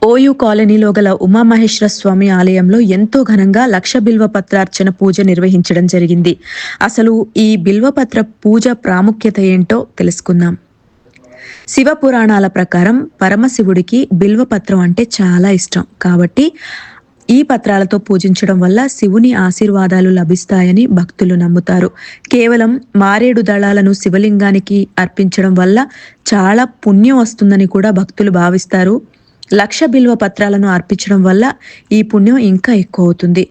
OU కాలనీలో గల ఉమామహేశ్వర స్వామి ఆలయంలో ఎంతో ఘనంగా లక్ష బిల్వపత్రార్చన పూజ నిర్వహించడం జరిగింది. అసలు ఈ బిల్వపత్ర పూజ ప్రాముఖ్యత ఏంటో తెలుసుకుందాం. శివ పురాణాల ప్రకారం పరమశివుడికి బిల్వపత్రం అంటే చాలా ఇష్టం. కాబట్టి ఈ పత్రాలతో పూజించడం వల్ల శివుని ఆశీర్వాదాలు లభిస్తాయని భక్తులు నమ్ముతారు. కేవలం మారేడు దళాలను శివలింగానికి అర్పించడం వల్ల చాలా పుణ్యం వస్తుందని కూడా భక్తులు భావిస్తారు. లక్ష బిల్వ పత్రాలను అర్పించడం వల్ల ఈ పుణ్యం ఇంకా ఎక్కువ అవుతుంది.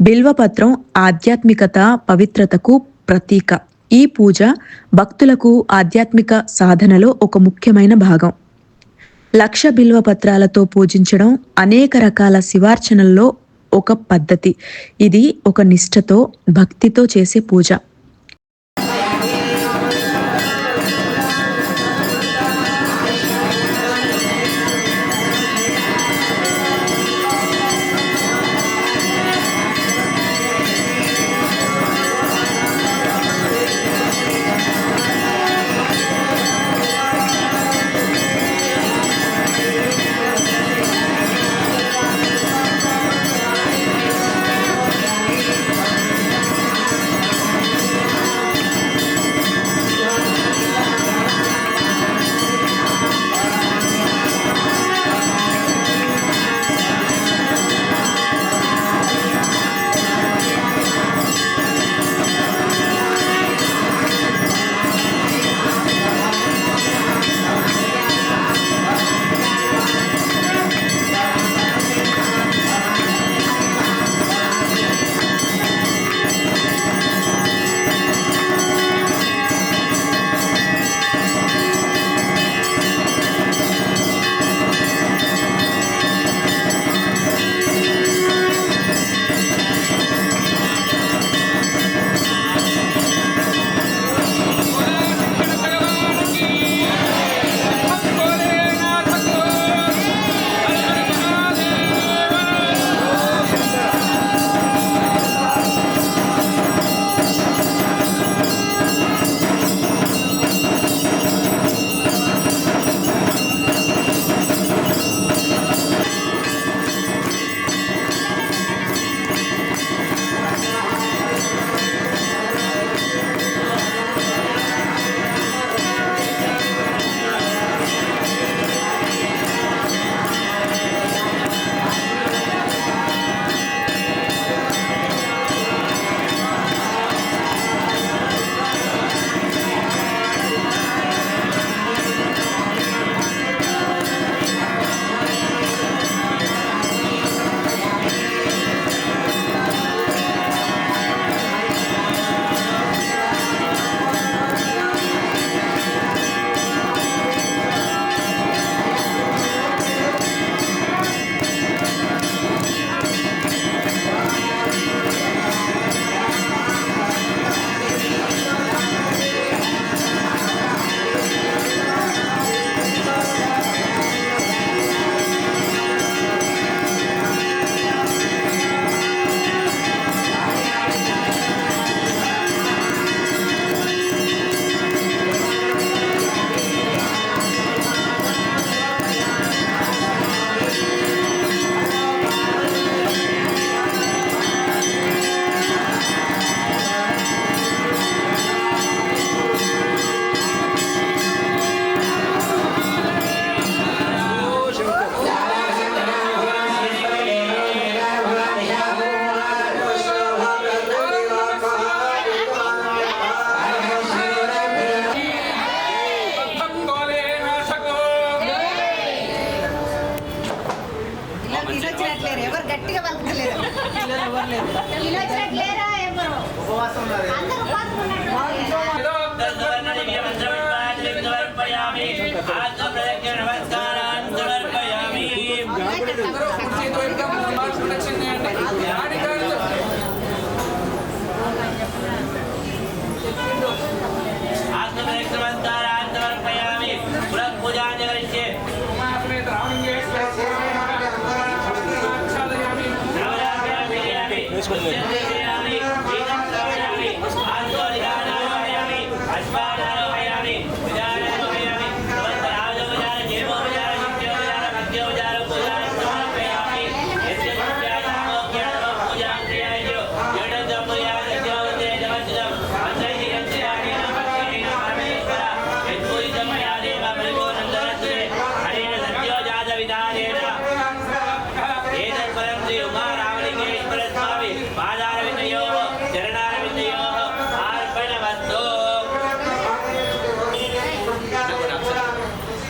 బిల్వపత్రం ఆధ్యాత్మికత, పవిత్రతకు ప్రతీక. ఈ పూజ భక్తులకు ఆధ్యాత్మిక సాధనలో ఒక ముఖ్యమైన భాగం. లక్ష బిల్వ పత్రాలతో పూజించడం అనేక రకాల శివార్చనల్లో ఒక పద్ధతి. ఇది ఒక నిష్ఠతో, భక్తితో చేసే పూజ.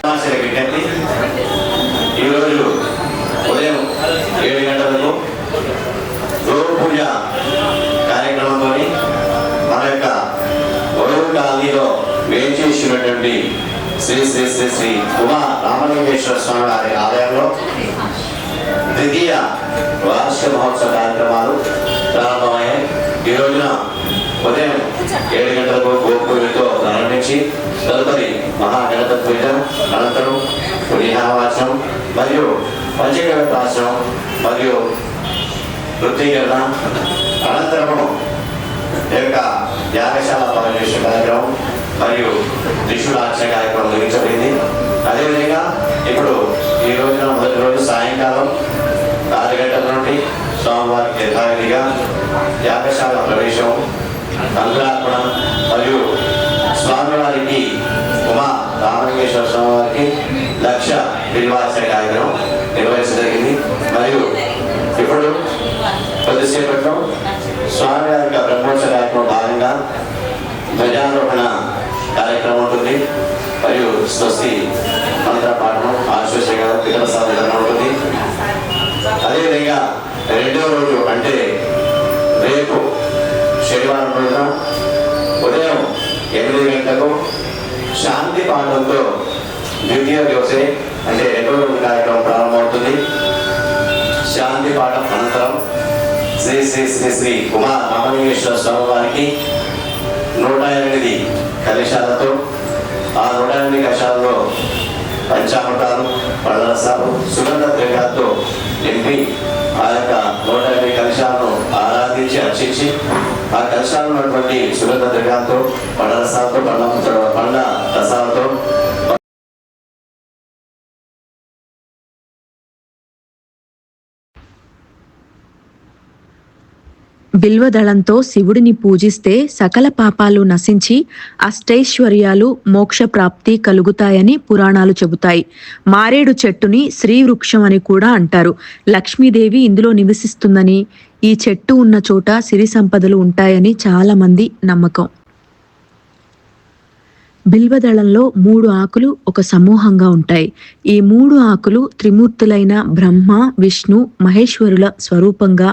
విజ్ఞప్తి, ఈరోజు ఉదయం 7 గంటలకు గోవు పూజ కార్యక్రమంతో మన యొక్క గొడవ కాలనీలో వేచేసినటువంటి శ్రీ శ్రీ శ్రీ శ్రీ ఉమా రామలింగేశ్వర స్వామి వారి ఆలయంలో ద్వితీయ వార్షిక మహోత్సవ కార్యక్రమాలు ప్రారంభమయ్యాయి. ఈ రోజున ఉదయం 7 గంటలకు గోపూజతో ప్రారంభించి తదుపరి మహాగణపతి పూజ అనంతరం పుణ్యాహవాచనం మరియు పంచగవ్యపాసనం మరియు వృత్తీకరణ అనంతరము యొక్క యాగశాల పరమేశ్వర కార్యక్రమం మరియు త్రిశూలార్చన కార్యక్రమం ముగించబడింది. అదేవిధంగా ఇప్పుడు ఈ రోజున మొదటి రోజు సాయంకాలం 6 గంటల నుండి స్వామివారికి యథావిధిగా యాగశాల ప్రవేశం, అంకురార్పణ మరియు స్వామివారికి ఉమా రామలింగేశ్వర స్వామివారికి 1,00,000 బిల్వార్చన కార్యక్రమం నిర్వహించదగింది. మరియు ఇప్పుడు కొద్దిసేపట్లో స్వామివారి యొక్క బ్రహ్మోత్సవ కార్యక్రమం భాగంగా ధ్వజారోహణ కార్యక్రమం ఉంటుంది. మరియు స్వస్తి మంత్ర పాఠం, ఆశ్వసంగా పితర సాధన ఉంటుంది. అదేవిధంగా రెండవ రోజు అంటే రేపు శనివారం రోజున ఉదయం 8 గంటలకు శాంతి పాఠంతో ద్వితీయ దివసే అంటే రెండవ రోజు కార్యక్రమం ప్రారంభమవుతుంది. శాంతి పాఠం అనంతరం శ్రీ శ్రీ శ్రీ శ్రీ ఉమా రామలింగేశ్వర స్వామి వారికి 108 కలశాలతో, ఆ 108 కలశాలలో పంచామృతాలు, పళ్ళరసాలు, సుగంధ ద్రవ్యాలతో నింపి ఆ యొక్క 108 కలశాలను ఆరాధించి అర్చించి ఆ కలశాలు ఉన్నటువంటి సుగంధ ద్రవ్యాలతో, పళ్ళరసాలతో, పండ్ల రసాలతో బిల్వదళంతో శివుడిని పూజిస్తే సకల పాపాలు నశించి అష్టైశ్వర్యాలు, మోక్ష ప్రాప్తి కలుగుతాయని పురాణాలు చెబుతాయి. మారేడు చెట్టుని శ్రీ వృక్షం అని కూడా అంటారు. లక్ష్మీదేవి ఇందులో నివసిస్తుందని, ఈ చెట్టు ఉన్న చోట సిరి సంపదలు ఉంటాయని చాలా మంది నమ్మకం. బిల్వదళంలో 3 ఆకులు ఒక సమూహంగా ఉంటాయి. ఈ 3 ఆకులు త్రిమూర్తులైన బ్రహ్మ, విష్ణు, మహేశ్వరుల స్వరూపంగా,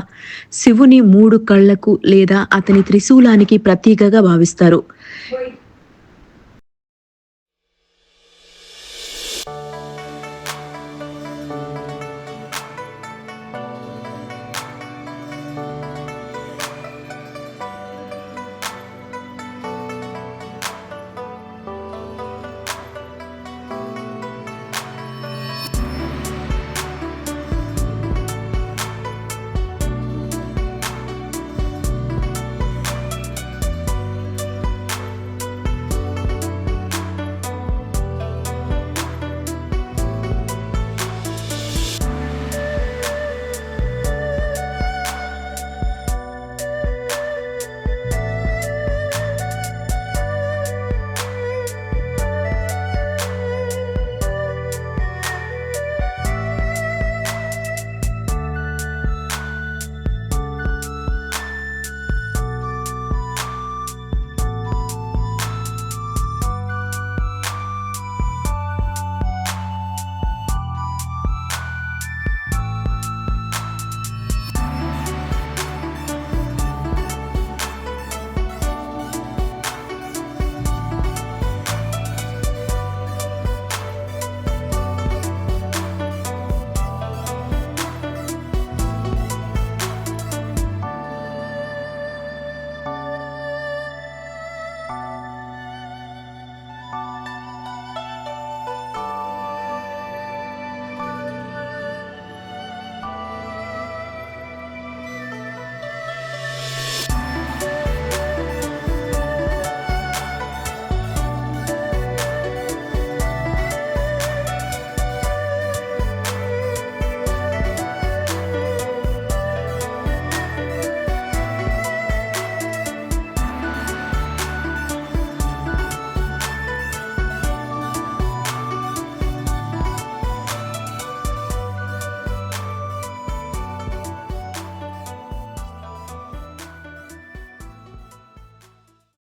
శివుని 3 కళ్లకు లేదా అతని త్రిశూలానికి ప్రతీకగా భావిస్తారు.